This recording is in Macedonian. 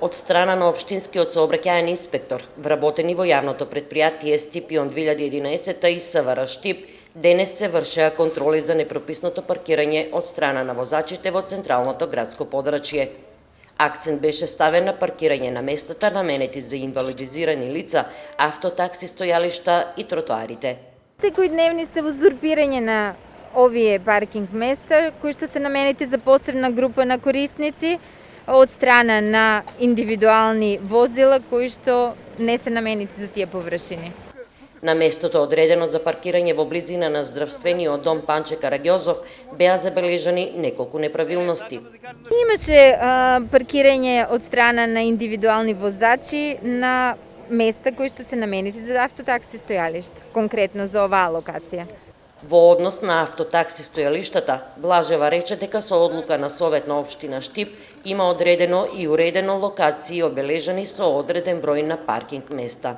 Од страна на Општинскиот сообраќајен инспектор, вработени во јавното предпријатие Стипион 2011 и СВР Штип, денес се вршеа контроли за непрописното паркирање од страна на возачите во централното градско подрачје. Акцент беше ставен на паркирање на местата наменети за инвалидизирани лица, автотакси стојалишта и тротоарите. Секојдневни се узурпирање на овие паркинг места, кои што се наменети за посебна група на корисници, од страна на индивидуални возила кои што не се наменети за тие површини. На местото одредено за паркирање во близина на здравствениот дом Панче Караѓозов беа забележани неколку неправилности. Имаше паркирање од страна на индивидуални возачи на места кои што се наменети за автотакси стојалишта, конкретно за оваа локација. Во однос на автотакси стојалиштата, Блажева рече дека со одлука на Совет на Општина Штип има одредено и уредено локации обележани со одреден број на паркинг места.